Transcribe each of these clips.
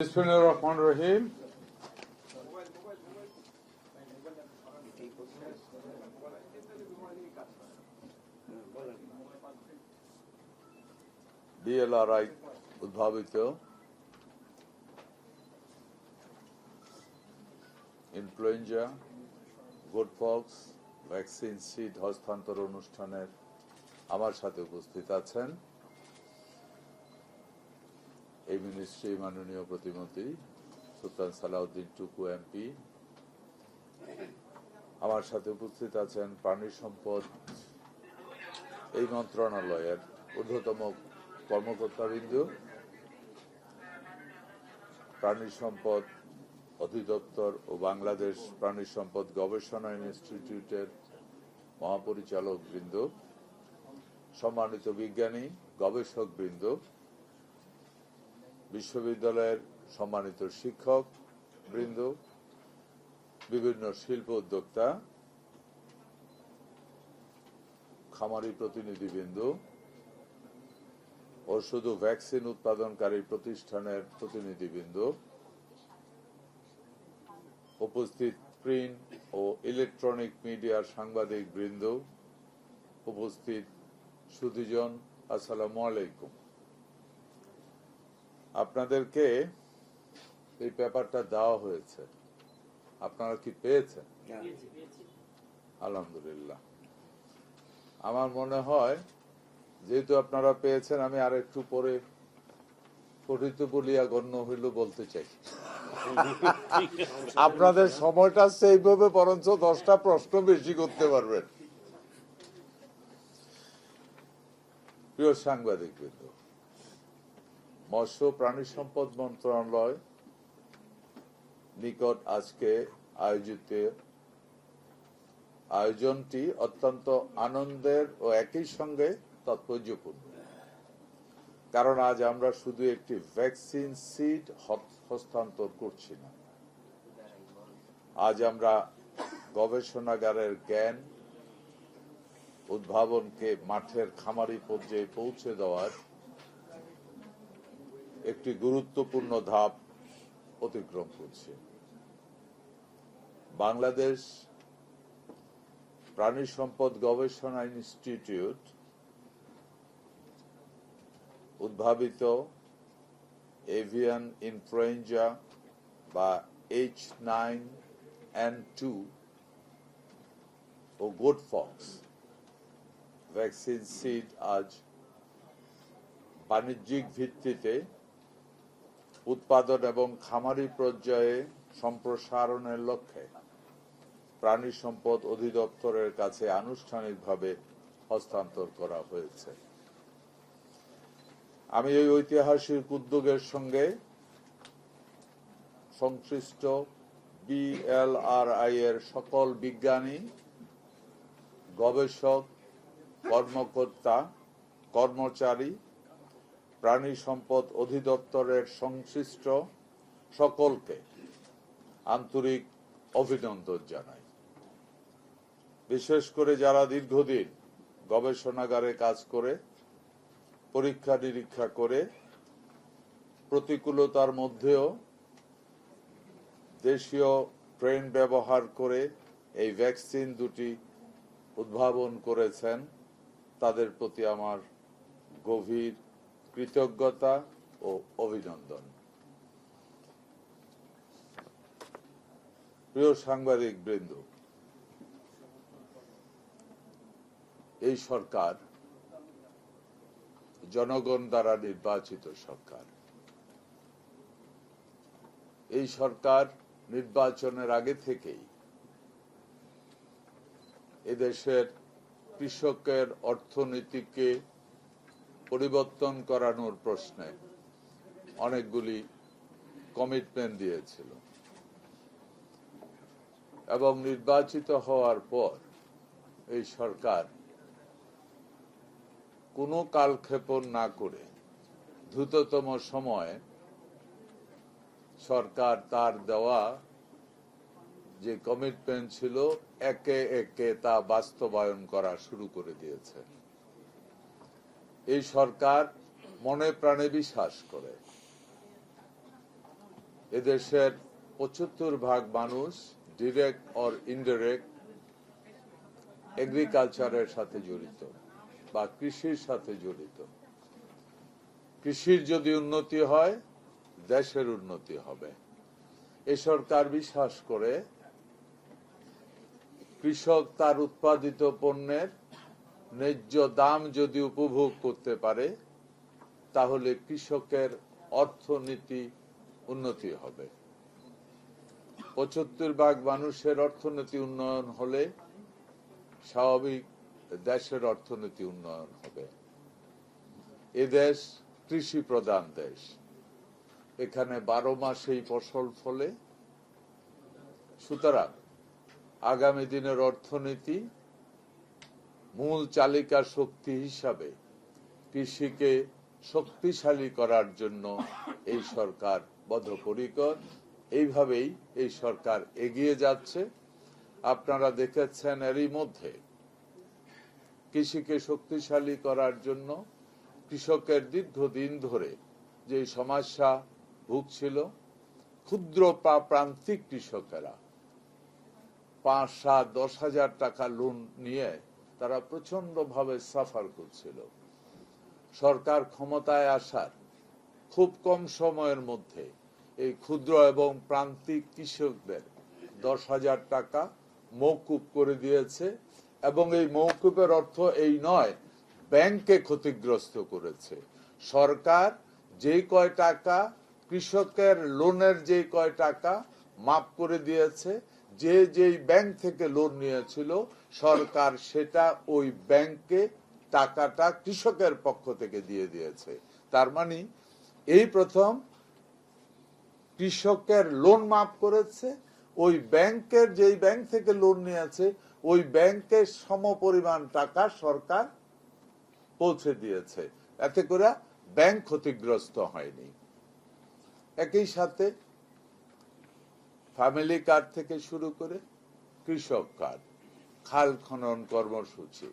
বিসমিল্লাহির রহমানির রহিম। DLRI উদ্ভাবিত ইনফ্লুয়েঞ্জা গোটপক্স ভ্যাকসিন সিড হস্তান্তর অনুষ্ঠানের আমার সাথে উপস্থিত আছেন এই মিনিস্ট্রি মাননীয় প্রতিমন্ত্রী সুলতান সালাউদ্দিন টুকু এমপি। আমার সাথে উপস্থিত আছেন প্রাণী সম্পদ এই মন্ত্রণালয়ের ঊর্ধ্বতম কর্মকর্তাবৃন্দ, প্রাণী সম্পদ অধিদপ্তর ও বাংলাদেশ প্রাণী সম্পদ গবেষণা ইনস্টিটিউটের মহাপরিচালক বৃন্দ, সম্মানিত বিজ্ঞানী গবেষক বৃন্দ, বিশ্ববিদ্যালয়ের সম্মানিত শিক্ষক বৃন্দ, বিভিন্ন শিল্প উদ্যোক্তা, খামারি প্রতিনিধিবৃন্দ ও শুধু ভ্যাকসিন উৎপাদনকারী প্রতিষ্ঠানের প্রতিনিধিবৃন্দ, উপস্থিত প্রিন্ট ও ইলেকট্রনিক মিডিয়ার সাংবাদিক বৃন্দ, উপস্থিত সুধীজন, আসসালামু আলাইকুম। আপনাদেরকে এই পেপারটা দেওয়া হয়েছে, আপনারা কি পেয়েছেন? আলহামদুলিল্লাহ। আমার মনে হয় যেহেতু আপনারা পেয়েছেন, আমি আর একটু পরে পঠিত বলিয়া গণ্য হইল বলতে চাই। আপনাদের সময়টা সেইভাবে বরঞ্চ 10টা প্রশ্ন বেশি করতে পারবেন। প্রিয় সাংবাদিক বৃন্দ, মৎস্য প্রাণী সম্পদ মন্ত্রণালয় নিকট আজকে আয়োজনটি অত্যন্ত আনন্দের ও একই সঙ্গে তাৎপর্যপূর্ণ, কারণ আজ আমরা শুধু একটি ভ্যাকসিন সিড হস্তান্তর করছি না, আজ আমরা গবেষণাগারের জ্ঞান উদ্ভাবনকে মাঠের খামারি পর্যায়ে পৌঁছে দেওয়ার একটি গুরুত্বপূর্ণ ধাপ অতিক্রম করছে। বাংলাদেশ প্রাণী সম্পদ গবেষণা ইনস্টিটিউট উদ্ভাবিত এভিয়ান ইনফ্লুয়েঞ্জা বা H9N2 ও গোটপক্স ভ্যাকসিন সিড আজ বাণিজ্যিক ভিত্তিতে উৎপাদন এবং খামারি পর্যায়ে সম্প্রসারণের লক্ষ্যে প্রাণী সম্পদ অধিদপ্তরের কাছে আনুষ্ঠানিকভাবে হস্তান্তর করা হয়েছে। আমি এই ঐতিহাসিক উদ্যোগের সঙ্গে সংশ্লিষ্ট BLRI এর সকল বিজ্ঞানী, গবেষক, কর্মকর্তা, কর্মচারী, প্রাণী সম্পদ অধিদপ্তরের সংশ্লিষ্ট সকলকে আন্তরিক অভিনন্দন জানাই। বিশেষ করে যারা দীর্ঘদিন গবেষণাগারে কাজ করে, পরীক্ষা নিরীক্ষা করে, প্রতিকূলতার মধ্যেও দেশীয় ট্রেন ব্যবহার করে এই ভ্যাকসিন দুটি উদ্ভাবন করেছেন, তাদের প্রতি আমার গভীর কৃতজ্ঞতা ও অভিনন্দন। প্রিয় সাংবাদিক বৃন্দ, এই সরকার জনগণ দ্বারা নির্বাচিত সরকার। এই সরকার নির্বাচনের আগে থেকেই এদেশের কৃষকের অর্থনীতিকে পরিবর্তন করানোর প্রশ্নে অনেকগুলি কমিটমেন্ট দিয়েছিল এবং নির্বাচিত হওয়ার পর এই সরকার কোনো কালক্ষেপণ না করে দ্রুততম সময়ে সরকার তার দেওয়া যে কমিটমেন্ট ছিল একে একে তা বাস্তবায়ন করা শুরু করে দিয়েছে। এই সরকার মনে প্রাণে বিশ্বাস করে এদেশের ৭৫% মানুষ ডিরেক্ট অর ইনডিরেক্ট এগ্রিকালচারের সাথে জড়িত বা কৃষির সাথে জড়িত। কৃষির যদি উন্নতি হয়, দেশের উন্নতি হবে। এ সরকার বিশ্বাস করে কৃষক তার উৎপাদিত পণ্যের ন্যায্য দাম যদি উপভোগ করতে পারে, তাহলে কৃষকের অর্থনীতি উন্নতি হবে। ৭৫% মানুষের অর্থনীতি উন্নয়ন হলে স্বাভাবিক দেশের অর্থনীতি উন্নয়ন হবে। এ দেশ কৃষি প্রধান দেশ। এখানে 12 মাসেই ফসল ফলে। সুতরাং আগামী দিনের অর্থনীতি মূল চালিকা শক্তি হিসাবে কৃষিকে শক্তিশালী করার জন্য এই সরকার বদ্ধপরিকর। এইভাবেই এই সরকার এগিয়ে যাচ্ছে। আপনারা দেখেছেন এরই মধ্যে কৃষিকে শক্তিশালী করার জন্য কৃষকের দীর্ঘদিন ধরে যে সমস্যা ভুগছিল, ক্ষুদ্র প্রান্তিক কৃষকেরা 5, 7, 10 হাজার টাকা লোন নিয়ে তারা প্রচন্ড ভাবে সাফার করছিল। সরকার ক্ষমতায় আসার খুব কম সময়ের মধ্যে এই ক্ষুদ্র এবং প্রান্তিক কৃষকদের 10,000 টাকা মওকুফ করে দিয়েছে এবং এই মওকুফের অর্থ এই নয় ব্যাংকে ক্ষতিগ্রস্ত করেছে। সরকার যে কয় টাকা কৃষকের লোনের যে কয় টাকা মাফ করে দিয়েছে, যে যেই ব্যাংক থেকে লোন নিয়েছিল সরকার সেটা ওই ব্যাংকে টাকাটা কৃষকের পক্ষ থেকে দিয়ে দিয়েছে। তার মানে এই প্রথম কৃষকের লোন মাফ করেছে, ওই ব্যাংকের যেই ব্যাংক থেকে লোন নিয়েছে ওই ব্যাংকের সমপরিমাণ টাকা সরকার পৌঁছে দিয়েছে। এতে করে ব্যাংক ক্ষতিগ্রস্ত হয়নি। একই সাথে ফ্যামিলি কার্ড থেকে শুরু করে কৃষক কার্ড, খাল খনন কর্মসূচি,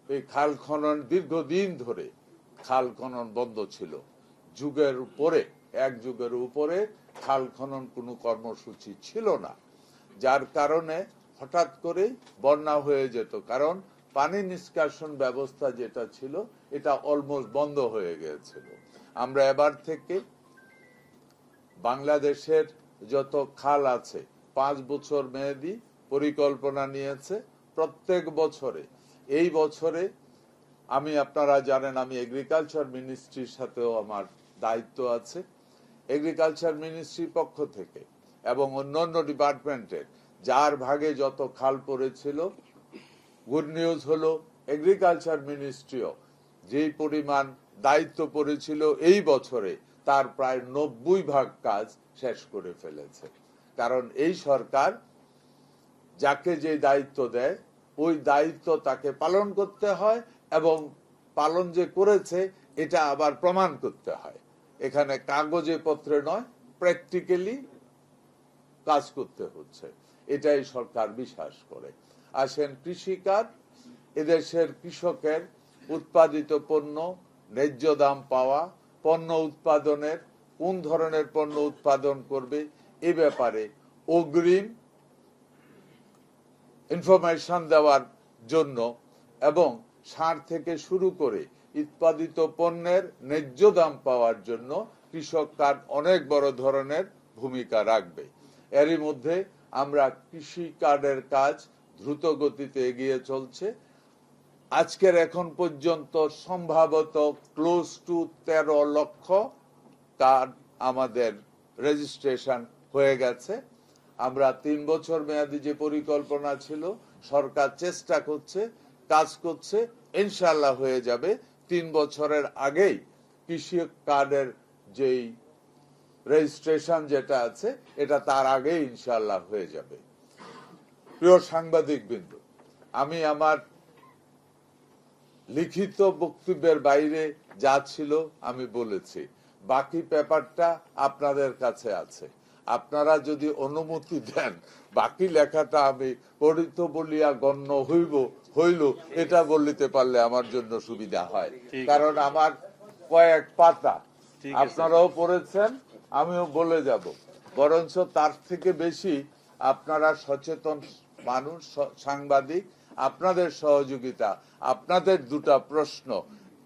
এই খাল খনন দীর্ঘদিন ধরে খাল খনন বন্ধ ছিল। এক যুগের উপরে খাল খনন কোনো কর্মসূচি ছিল না, যার কারণে হঠাৎ করে বন্যা হয়ে যেত। কারণ পানি নিষ্কাশন ব্যবস্থা যেটা ছিল এটা অলমোস্ট বন্ধ হয়ে গিয়েছিল। আমরা এবার থেকে বাংলাদেশের যত খাল আছে 5 বছর মেয়াদী পরিকল্পনা নিয়েছে। প্রত্যেক বছরে, এই বছরে আপনারা জানেন আমি এগ্রিকালচার মিনিস্ট্রির সাথেও আমার দায়িত্ব আছে। এগ্রিকালচার মিনিস্ট্রির পক্ষ থেকে এবং অন্যান্য ডিপার্টমেন্টের যার ভাগে যত খাল পড়েছিল, গুড নিউজ হলো এগ্রিকালচার মিনিস্ট্রিও যেই পরিমাণ দায়িত্ব পড়েছিল এই বছরে তার প্রায় 90% কাজ শেষ করে ফেলেছে। কারণ এই সরকার যাকে যে দায়িত্ব দেয় ওই দায়িত্ব তাকে পালন করতে হয় এবং পালন যে করেছে এটা আবার প্রমাণ করতে হয়। এখানে কাগজে পত্রে নয়, প্র্যাকটিক্যালি কাজ করতে হচ্ছে। এটাই সরকার বিশ্বাস করে। আসেন কৃষিকাজ, এদেশের কৃষকের উৎপাদিত পণ্য ন্যায্য দাম পাওয়া, পণ্য উৎপাদনের কোন ধরনের পণ্য উৎপাদন করবে এ ব্যাপারে অগ্রিম ইনফরমেশন দেওয়ার জন্য এবং সার থেকে শুরু করে উৎপাদিত পণ্যের ন্যায্য দাম পাওয়ার জন্য কৃষক কার্ড অনেক বড় ধরনের ভূমিকা রাখবে। এরই মধ্যে আমরা কৃষি কার্ডের কাজ দ্রুত গতিতে এগিয়ে চলছে। আজকের এখন পর্যন্ত সম্ভবত ক্লোজ টু 13 লক্ষ কার্ড আমাদের রেজিস্ট্রেশন হয়ে গেছে। আমরা 3 বছর মেয়াদী যে পরিকল্পনা ছিল সরকার চেষ্টা করছে, কাজ করছে, ইনশাআল্লাহ হয়ে যাবে। 3 বছরের আগেই কৃষি কার্ডের যেই রেজিস্ট্রেশন যেটা আছে এটা তার আগেই ইনশাআল্লাহ হয়ে যাবে। প্রিয় সাংবাদিক বিন্দু, আমি আমার লিখিত বক্তব্যের বাইরে যা ছিল আমি বলেছি। বাকি পেপারটা আপনাদের কাছে আছে। আপনারা যদি অনুমতি দেন বাকি লেখাটা আমি পড়িত বলিয়া গণ্য হইল এটা বলিতে পারলে আমার জন্য সুবিধা হয়। কারণ আমার কয়েক পাতা আপনারাও পড়েছেন, আমিও বলে যাব, বরঞ্চ তার থেকে বেশি আপনারা সচেতন মানুষ, সাংবাদিক, আপনাদের সহযোগিতা, আপনাদের দুটা প্রশ্ন,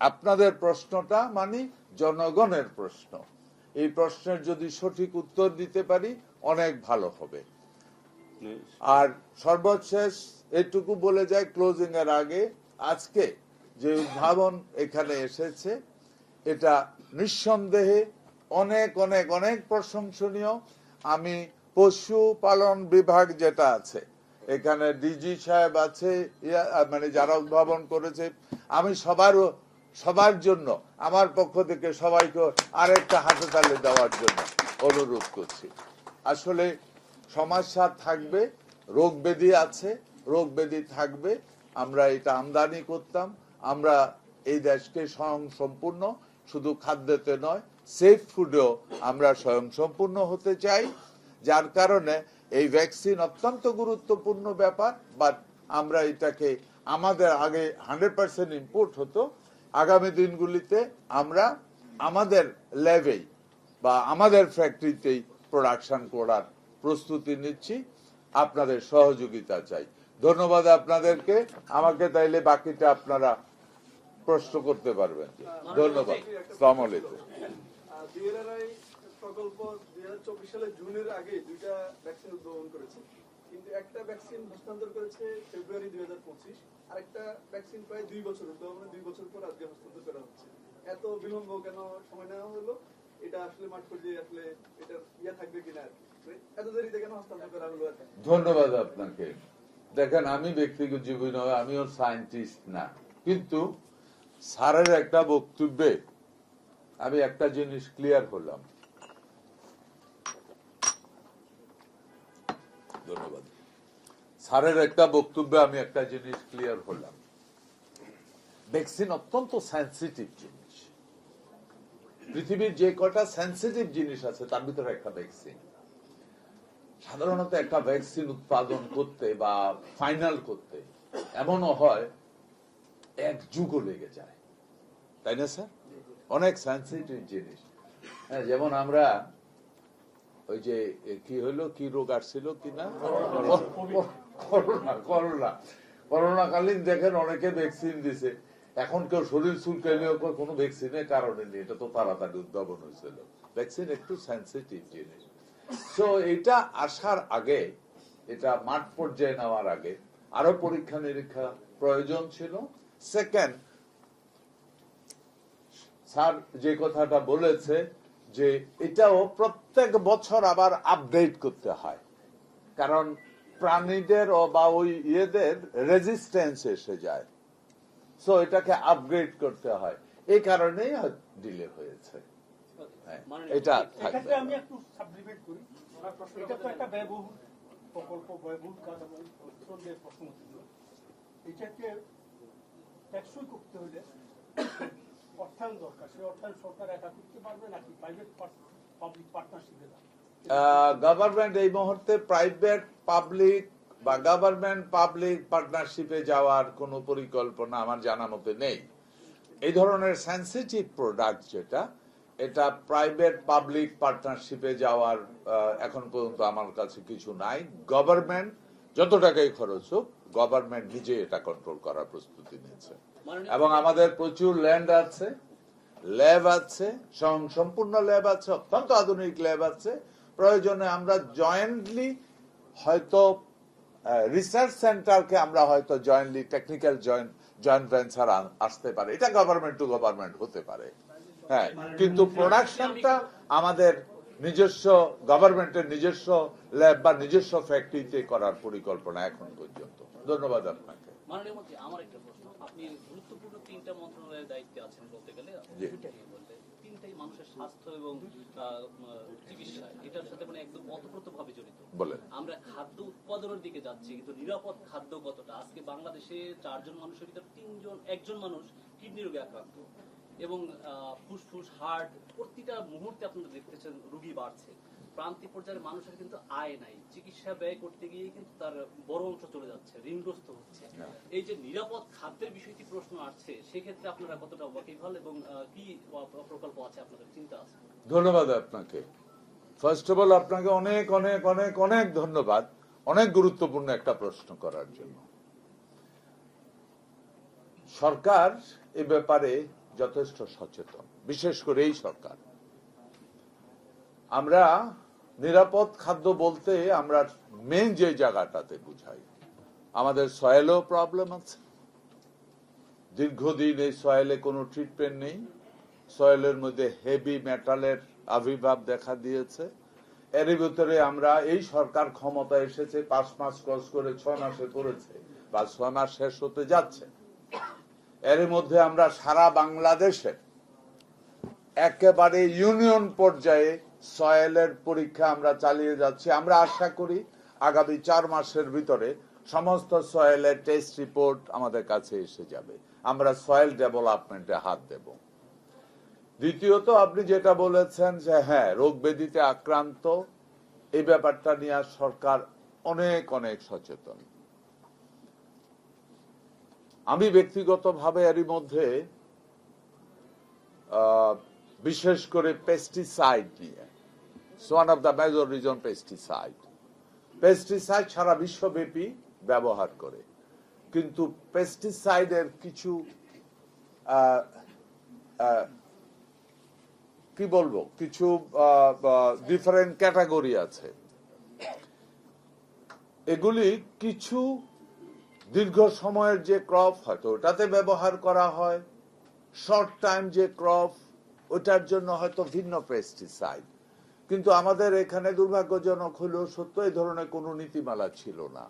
আপনাদের প্রশ্নটা মানে জনগণের প্রশ্ন, এই প্রশ্নের যদি সঠিক উত্তর দিতে পারি অনেক ভালো হবে। আর সর্বশেষ এটুকু বলে যায় ক্লোজিং এর আগে, আজকে যে উদ্ভাবন এখানে এসেছে এটা নিঃসন্দেহে অনেক অনেক অনেক প্রশংসনীয়। আমি পশুপালন বিভাগ যেটা আছে, এখানে ডিজি সাহেব আছে, মানে যারা উদ্ভাবন করেছে, আমি সবার জন্য আমার পক্ষ থেকে সবাইকে আরেকটা হাততালি দেওয়ার জন্য অনুরোধ করছি। আসলে সমস্যা থাকবে, রোগ ব্যাধি আছে, রোগ ব্যাধি থাকবে। আমরা এটা আমদানি করতাম, আমরা এই দেশকে স্বয়ংসম্পূর্ণ শুধু খাদ্যতে নয় সেফ ফুডেও আমরা স্বয়ংসম্পূর্ণ হতে চাই। যার কারণে এই ভ্যাকসিন অত্যন্ত গুরুত্বপূর্ণ ব্যাপার, বাট আমরা এটাকে আমাদের আগে 100% ইম্পোর্ট হতো, আগামী দিনগুলিতে আমরা আমাদের ল্যাবেই বা আমাদের ফ্যাক্টরিতেই প্রোডাকশন করার প্রস্তুতি নিচ্ছি। আপনাদের সহযোগিতা চাই। ধন্যবাদ আপনাদেরকে। আমাকে তাইলে বাকিটা আপনারা প্রশ্ন করতে পারবেন। ধন্যবাদ। আসসালামু আলাইকুম। প্রকল্প 2024 সালের জুনের আগে দুইটা ভ্যাকসিন উদ্ভাবন করেছে, কিন্তু একটা ভ্যাকসিন হস্তান্তর করেছে ফেব্রুয়ারি 2025, আরেকটা ভ্যাকসিন প্রায় 2 বছর উদ্ভাবনে 2 বছর পর আজকে হস্তান্তর করা হচ্ছে। এত বিলম্ব কেন সময় নেওয়া হলো? এটা আসলে মাঠ পর্যায়ে আসলে এটা থাকবে কিনা, এত দেরিতে কেন হস্তান্তর করা হলো? ধন্যবাদ আপনাকে। দেখেন, আমি ব্যক্তিগত জীবনে আমিও সায়েন্টিস্ট না, কিন্তু স্যারের একটা বক্তব্যে আমি একটা জিনিস ক্লিয়ার হলাম। ধন্যবাদ। স্যারের একটা বক্তব্যে আমি একটা জিনিস ক্লিয়ার হলাম, ভ্যাকসিন অত্যন্ত সেন্সিটিভ জিনিস। পৃথিবীর যে কটা সেন্সিটিভ জিনিস আছে তার ভিতরে একটা ভ্যাকসিন। সাধারণত একটা ভ্যাকসিন উৎপাদন করতে বা ফাইনাল করতে এমনও হয় 1 যুগও লেগে যায়, তাই না স্যার? অনেক সেন্সিটিভ জিনিস। হ্যাঁ, যেমন আমরা ওই যে কি হলো, কি রোগ আসছিল কিনা, করোনাকালীন দেখেন অনেকে ভ্যাকসিন দিছে, এখন কেউ শরীর চুলকাইলেও কোনো ভ্যাকসিনের কারণে নেই, এটা তো তাড়াতাড়ি উদ্ভাবন হয়েছিল। ভ্যাকসিন একটু সেন্সিটিভ জিনিস। সো এটা আসার আগে, এটা মাঠ পর্যায়ে নেওয়ার আগে আরো পরীক্ষা নিরীক্ষা প্রয়োজন ছিল। সেকেন্ড, স্যার যে কথাটা বলেছে যে এটাও প্রত্যেক বছর আবার আপডেট করতে হয়, কারণ প্রাণীদের বা ওই ইয়েদের রেজিস্ট্যান্স এসে যায়, সো এটাকে আপগ্রেড করতে হয়, এই কারণেই ডিলে হয়েছে। এটা থাকবে। আমি একটু সাবডিভিড করি, এটা তো একটা ব্যয়বহুল প্রকল্প, ব্যয়বহুল কাজ, এবং প্রশ্ন ছিল এটাকে টেকসই করতে হলে অর্থায়ন দরকার। সেই অর্থায়ন সরকার একা করতে পারবে নাকি প্রাইভেট পাবলিক পার্টনারশিপে? গভর্নমেন্ট এই মুহূর্তে প্রাইভেট পাবলিক বা গভর্নমেন্ট পাবলিক পার্টনারশিপে যাওয়ার কোনো পরিকল্পনা আমার জানা মতে নেই। এই ধরনের সেন্সিটিভ প্রোডাক্ট যেটা, এটা প্রাইভেট পাবলিক পার্টনারশিপে যাওয়ার এখন পর্যন্ত আমার কাছে কিছু নাই। গভর্নমেন্ট যত টাকাই খরচ হোক, গভর্নমেন্ট নিজে এটা কন্ট্রোল করার প্রস্তুতি নিয়েছে, এবং আমাদের প্রচুর ল্যান্ড আছে, ল্যাব আছে, সম্পূর্ণ ল্যাব আছে, অত্যন্ত আধুনিক ল্যাব আছে। প্রয়োজনে আমরা জয়েন্টলি হয়তো রিসার্চ সেন্টারকে আমরা হয়তো জয়েন্টলি টেকনিক্যাল জয়েন্ট ভেঞ্চার আসতে পারে, এটা গভর্নমেন্ট টু গভর্নমেন্ট হতে পারে। হ্যাঁ, কিন্তু প্রোডাকশনটা আমাদের নিজস্ব, গভর্নমেন্টের নিজস্ব ল্যাব বা নিজস্ব ফ্যাক্টরিতে করার পরিকল্পনা এখন পর্যন্ত। ধন্যবাদ আপনাকে। মাননীয় মন্ত্রী, আমার একটা প্রশ্ন, আপনি গুরুত্বপূর্ণ 3টা মন্ত্রণালয়ের দায়িত্বে আছেন বলতে গেলে, তিনটাই মানুষের স্বাস্থ্য এবং চিকিৎসা, এটার সাথে মানে একদম ওতপ্রোতভাবে জড়িত। আমরা খাদ্য উৎপাদনের দিকে যাচ্ছি, কিন্তু নিরাপদ খাদ্য কতটা? আজকে বাংলাদেশে 4 জন মানুষের ভিতর 1জন মানুষ কিডনি রোগে আক্রান্ত, এবং ফুসফুস, হার্ট, প্রতিটা মুহূর্তে আপনারা দেখতেছেন রোগী বাড়ছে। প্রান্তিক পর্যায়ের মানুষের কিন্তু আয় নাই, চিকিৎসা ব্যয় করতে গিয়ে কিন্তু তার বড় অংশ চলে যাচ্ছে, ঋণগ্রস্ত হচ্ছে। এই যে নিরাপদ খাদ্যের বিষয়টি প্রশ্ন আসছে, সেক্ষেত্রে আপনারা কতটা ওয়াকিবহাল এবং কি প্রকল্প আছে আপনাদের চিন্তা আছে? ধন্যবাদ আপনাকে। ফার্স্ট অফ অল আপনাকে অনেক অনেক অনেক অনেক ধন্যবাদ অনেক গুরুত্বপূর্ণ একটা প্রশ্ন করার জন্য। সরকার এ ব্যাপারে যথেষ্ট সচেতন, বিশেষ করে এই সরকার। আমরা নিরাপদ খাদ্য বলতে আমরা মেন যে জায়গাটাতে বুঝাই, আমাদের সয়েলও প্রবলেম আছে। দীর্ঘদিন এই সয়েলে কোনো ট্রিটমেন্ট নেই, সয়েলের মধ্যে হেভি মেটালের আবির্ভাব দেখা দিয়েছে। এর ভিতরে আমরা এই সরকার ক্ষমতা এসেছে 5 মাস ক্রস করে 6 মাসে পড়েছে বা 6 মাস শেষ হতে যাচ্ছে। এর মধ্যে আমরা সারা বাংলাদেশে একেবারে ইউনিয়ন পর্যায়ে সয়েলের পরীক্ষা আমরা চালিয়ে যাচ্ছি। আমরা আশা করি আগামী 4 মাসের ভিতরে সমস্ত সয়েলের টেস্ট রিপোর্ট আমাদের কাছে এসে যাবে। আমরা সয়েল ডেভেলপমেন্টে হাত দেব। দ্বিতীয়ত আপনি যেটা বলেছেন যে হ্যাঁ, রোগ ব্যাধিতে আক্রান্ত, এই ব্যাপারটা নিয়ে সরকার অনেক অনেক সচেতন। আমি ব্যক্তিগতভাবে এরই মধ্যে বিশেষ করে পেস্টিসাইড নিয়ে, one of the major reason pesticide সারা বিশ্বব্যাপী ব্যবহার করে, কিন্তু পেস্টিসাইডের কিছু কি বলবো, কিছু ডিফারেন্ট ক্যাটাগরি আছে। এগুলি কিছু দীর্ঘ সময়ের যে ক্রপ হয়তো ওটাতে ব্যবহার করা হয়, শর্ট টাইম যে ক্রপ ওটার জন্য হয়তো ভিন্ন পেস্টিসাইড। কিন্তু আমাদের এখানে দুর্ভাগ্যজনক হলেও সত্য, এই ধরনের কোনো নীতিমালা ছিল না।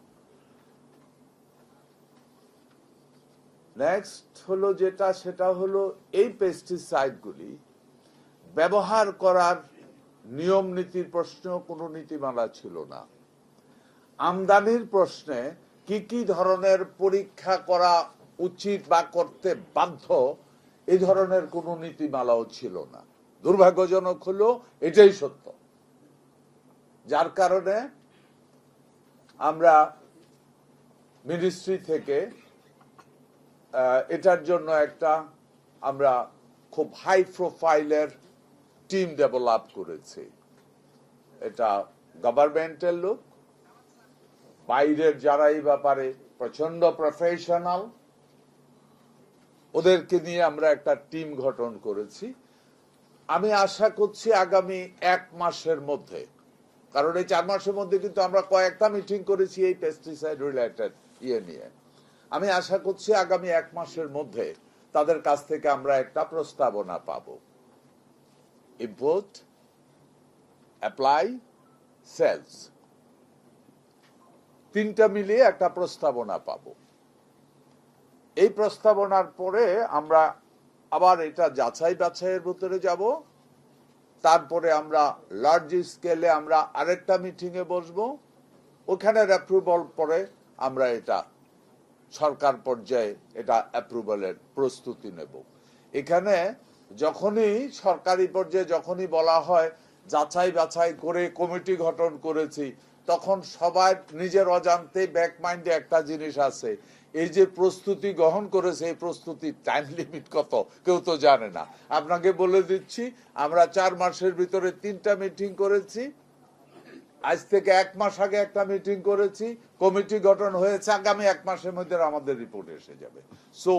নেক্সট হলো যেটা, সেটা হলো এই পেস্টিসাইডগুলি ব্যবহার করার নিয়ম নীতির প্রশ্নেও কোনো নীতিমালা ছিল না। আমদানির প্রশ্নে কি কি ধরনের পরীক্ষা করা উচিত বা করতে বাধ্য, এই ধরনের কোনো নীতিমালাও ছিল না। দুর্ভাগ্যজনক হলো এটাই সত্য, যার কারণে আমরা মিনিস্ট্রি থেকে এটার জন্য একটা আমরা খুব হাই প্রোফাইলের টিম ডেভেলপ করেছি। এটা গভর্নমেন্টের লোক, বাইরের যারা এই ব্যাপারে প্রচন্ড প্রফেশনাল, ওদেরকে নিয়ে আমরা একটা টিম গঠন করেছি। আমি আশা করছি আগামী 1 মাসের মধ্যে, কারণ এই 4 মাসের মধ্যে কিন্তু আমরা কয়েকটা মিটিং করেছি এই পেস্টিসাইড রিলেটেড ইয়ে নিয়ে। আমি আশা করছি আগামী 1 মাসের মধ্যে তাদের কাছ থেকে আমরা একটা প্রস্তাবনা পাবো। ইম্পোর্ট, অ্যাপ্লাই, সেলস, 3টা মিলিয়ে একটা প্রস্তাবনা পাবো। এই প্রস্তাবনার পরে আমরা আবার এটা যাচাই বাছাইয়ের ভিতরে যাব। তারপরে আমরা লার্জ স্কেলে আমরা আরেকটা মিটিং এ বসবো, ওখানে অ্যাপ্রুভাল পরে আমরা এটা সরকার পর্যায়ে এটা অ্যাপ্রুভালের প্রস্তুতি নেব। এখানে যখনই সরকারি পর্যায়ে যখনই বলা হয় যাচাই বাছাই করে কমিটি গঠন করেছি, তখন সবার নিজের অজান্তে ব্যাক মাইন্ডে একটা জিনিস আছে, এই যে প্রস্তুতি গ্রহণ করেছে এই প্রস্তুতির টাইম লিমিট কত কেউ তো জানে না। আপনাকে বলে দিচ্ছি, আমরা 4 মাসের ভিতরে 3টা মিটিং করেছি। আজ থেকে 1 মাস আগে একটা মিটিং করেছি, কমিটি গঠন হয়েছে, আগামী 1 মাসের মধ্যে আমাদের রিপোর্ট এসে যাবে। সো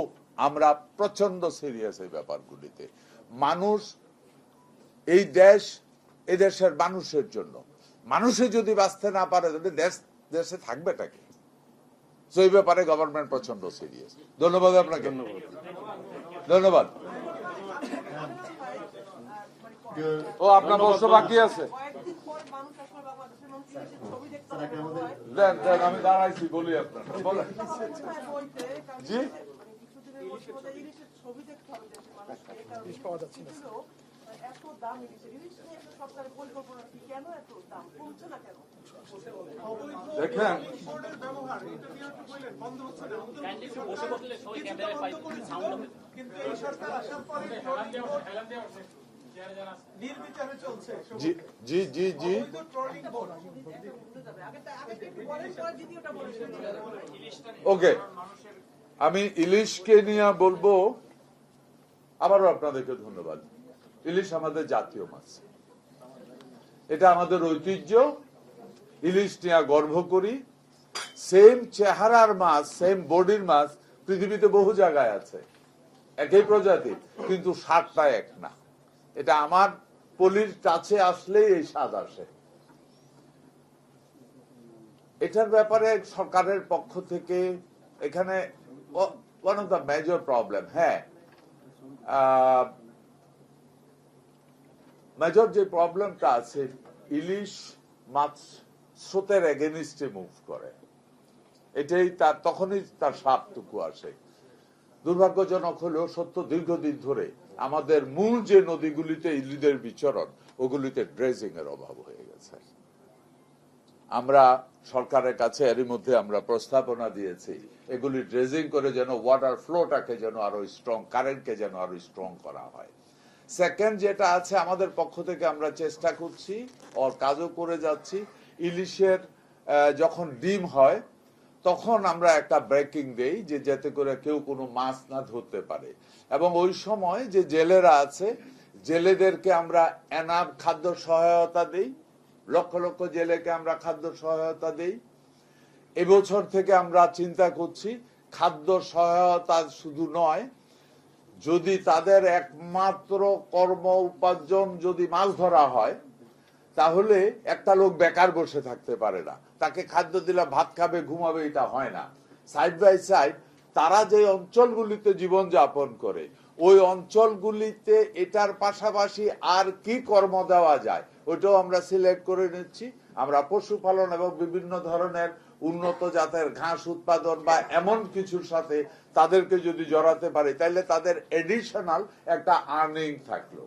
আমরা প্রচন্ড সিরিয়াস এই ব্যাপারগুলিতে। মানুষ, এই দেশ এদেশের মানুষের জন্য, মানুষে যদি বাঁচতে না পারে তাহলে দেশে থাকবেটাকে। সো এই ব্যাপারে গভর্নমেন্ট প্রচন্ড সিরিয়াস। ধন্যবাদ আপনাকে, ধন্যবাদ। ও আপনার প্রশ্ন বাকি আছে? দেন দেন, আমি দাঁড়াইছি, বলি আপনার বলেন। জি, দেখেন জি জি জি জি ওকে, আমি ইলিশকে নিয়ে বলবো। আবারও আপনাদেরকে ধন্যবাদ। ইলিশ আমাদের জাতীয় মাছ, এটা আমাদের ঐতিহ্য। ইলিশ নিয়ে গর্ব করি। সেম চেহারার মাছ, সেম বডির মাছ পৃথিবীতে বহু জায়গায় আছে, একই প্রজাতি, কিন্তু স্বাদটা এক না। এটা আমার পলির কাছে আসলেই এই স্বাদ আসে। এটার ব্যাপারে সরকারের পক্ষ থেকে এখানে one of the major problem, হ্যাঁ, মেজর যে প্রবলেমটা আছে, ইলিশ মাছ স্রোতের এগেনিস্টে মুভ করে, এটাই তার, তখনই তার স্বাদটুকু আসে। দুর্ভাগ্যজনক হলেও সত্য, দীর্ঘদিন ধরে আমাদের মূল যে নদীগুলিতে ইলিদের বিচরণ, ওগুলিতে ড্রেজিং এর অভাব হয়ে গেছে। আমরা সরকারের কাছে এরই মধ্যে আমরা প্রস্তাবনা দিয়েছি, এগুলি ড্রেজিং করে যেন ওয়াটার ফ্লোটাকে যেন আরো স্ট্রং, কারেন্টকে যেন আরো স্ট্রং করা হয়। সেকেন্ড যেটা আছে, আমাদের পক্ষ থেকে আমরা চেষ্টা করছি, ওর কাজও করে যাচ্ছি, ইলিশের যখন ডিম হয় তখন আমরা একটা ব্রেকিং দেই, যে যাতে করে কেউ কোনো মাছ না ধরতে পারে। এবং ওই সময় যে জেলেরা আছে, জেলেদেরকে আমরা এনাফ খাদ্য সহায়তা দেই, লক্ষ লক্ষ জেলেকে আমরা খাদ্য সহায়তা দেই। এবছর থেকে আমরা চিন্তা করছি খাদ্য সহায়তা শুধু নয়, যদি তাদের একমাত্র কর্ম উপার্জন যদি মাছ ধরা হয়, তাহলে একটা লোক বেকার বসে থাকতে পারে না, তাকে খাদ্য দিলে ভাত খাবে, ঘুমাবে, এটা হয় না। সাইড বাই সাইড তারা যে অঞ্চলগুলিতে জীবন যাপন করে, ওই অঞ্চলগুলিতে এটার পাশাপাশি আর কি কর্ম দেওয়া যায়, ওইটাও আমরা সিলেক্ট করে নিচ্ছি। আমরা পশুপালন এবং বিভিন্ন ধরনের উন্নত জাতের ঘাস উৎপাদন বা এমন কিছুর সাথে তাদেরকে যদি জড়াতে পারি, তাহলে তাদের এডিশনাল একটা আর্নিং থাকলো।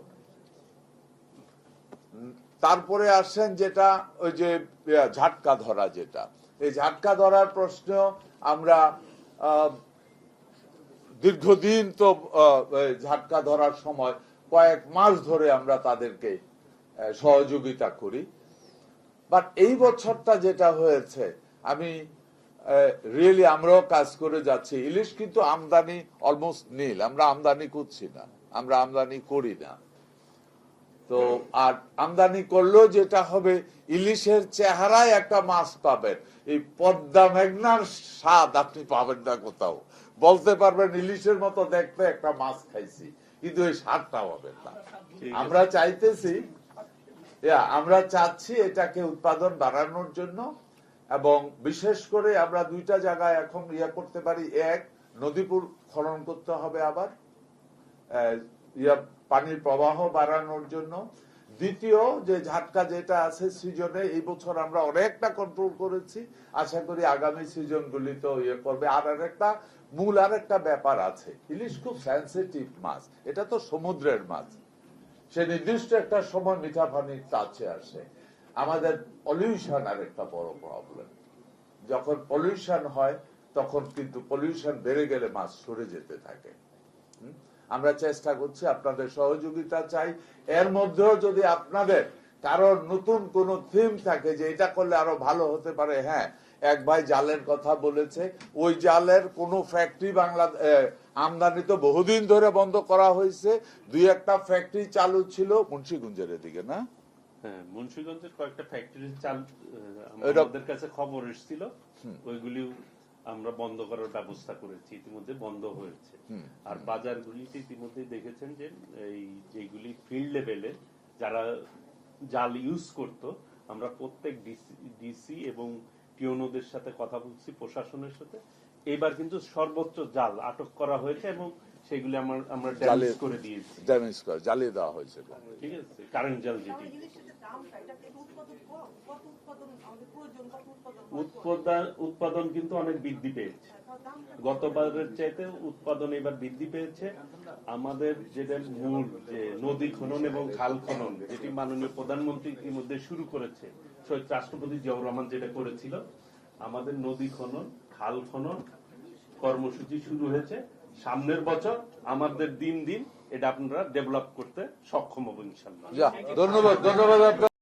তারপরে আসছেন যেটা ওই যে ঝাটকা ধরা, যেটা এই ঝাটকা ধরার প্রশ্ন, আমরা দীর্ঘদিন তো ঝাটকা ধরার সময় কয়েক মাস ধরে আমরা তাদেরকে সহযোগিতা করি। বাট এই বছরটা যেটা হয়েছে, আমি রিয়েলি আমরাও কাজ করে যাচ্ছি। ইলিশ কিন্তু আমদানি অলমোস্ট নীল, আমরা আমদানি করছি না, আমরা আমদানি করি না। তো আর আমদানি করলেও যেটা হবে, ইলিশের চেহারায় একটা মাছ পাবেন, এই পদ্মা মেঘনার স্বাদ আপনি পাবেন না কোথাও। বলতে পারবেন ইলিশের মতো দেখতে একটা মাছ খাইছি, কিন্তু এই স্বাদটা পাবেন না। আমরা চাইতেছি, আমরা চাচ্ছি এটাকে উৎপাদন বাড়ানোর জন্য, এবং বিশেষ করে আমরা দুইটা জায়গায় এখন করতে পারি। এক, নদীপুর খনন করতে হবে আবার পানির প্রবাহ বাড়ানোর জন্য। দ্বিতীয়, যে ঝাটকা যেটা আছে সিজনে, এই বছর আমরা অনেকটা কন্ট্রোল করেছি, আশা করি আগামী সিজন গুলিতেও করবে। আর একটা মূল আর একটা ব্যাপার আছে, ইলিশ খুব সেন্সিটিভ মাছ, এটা তো সমুদ্রের মাছ, সে নির্দিষ্ট একটা সময় মিঠা পানির কাছে আসে। আমাদের পলিউশন আর একটা বড় প্রবলেম, যখন পলিউশন হয় তখন কিন্তু পলিউশন বেড়ে গেলে মাছ সরে যেতে থাকে। আমরা চেষ্টা করছি, আপনাদের সহযোগিতা চাই। এর মধ্যেও যদি আপনাদের কারোর নতুন কোন থিম থাকে যে এটা করলে আরো ভালো হতে পারে, হ্যাঁ, এক ভাই জালের কথা বলেছে, ওই জালের কোন ফ্যাক্টরি আমদানি তো বহুদিন ধরে বন্ধ করা হয়েছে, দুই একটা ফ্যাক্টরি চালু ছিল মুন্সিগঞ্জের এদিকে, না? হ্যাঁ, মুন্সিগঞ্জের কয়েকটা ফ্যাক্টরি আমাদের কাছে খবর এসেছিল, ওইগুলি আমরা বন্ধ করার ব্যবস্থা করেছি, ইতিমধ্যে বন্ধ হয়েছে। আর বাজারগুলিতে ইতিমধ্যে দেখেছেন যে এই যেগুলি ফিল্ড লেভেলে যারা জাল ইউজ করত, আমরা প্রত্যেক ডিসি এবং টিওনোদের সাথে কথা বলছি, প্রশাসনের সাথে। এবার কিন্তু সর্বোচ্চ জাল আটক করা হয়েছে এবং সেগুলি আমরা ড্যামেজ করে দিয়েছি, জ্বালিয়ে দেওয়া হয়েছে। ঠিক আছে, কারেন্ট জাল যেটি। উৎপাদন কিন্তু অনেক বৃদ্ধি পেয়েছে, গতবারের চাইতে উৎপাদন এবার বৃদ্ধি পেয়েছে। আমাদের যেটা মূল যে নদী খনন এবং খাল খনন, যেটি মাননীয় প্রধানমন্ত্রী ইতিমধ্যে শুরু করেছে, শহীদ রাষ্ট্রপতি জিয়াউর রহমান যেটা করেছিল, আমাদের নদী খনন খাল খনন কর্মসূচি শুরু হয়েছে। সামনের বছর আমাদের দিন দিন এটা আপনারা ডেভেলপ করতে সক্ষম হবেন ইনশাআল্লাহ। ধন্যবাদ।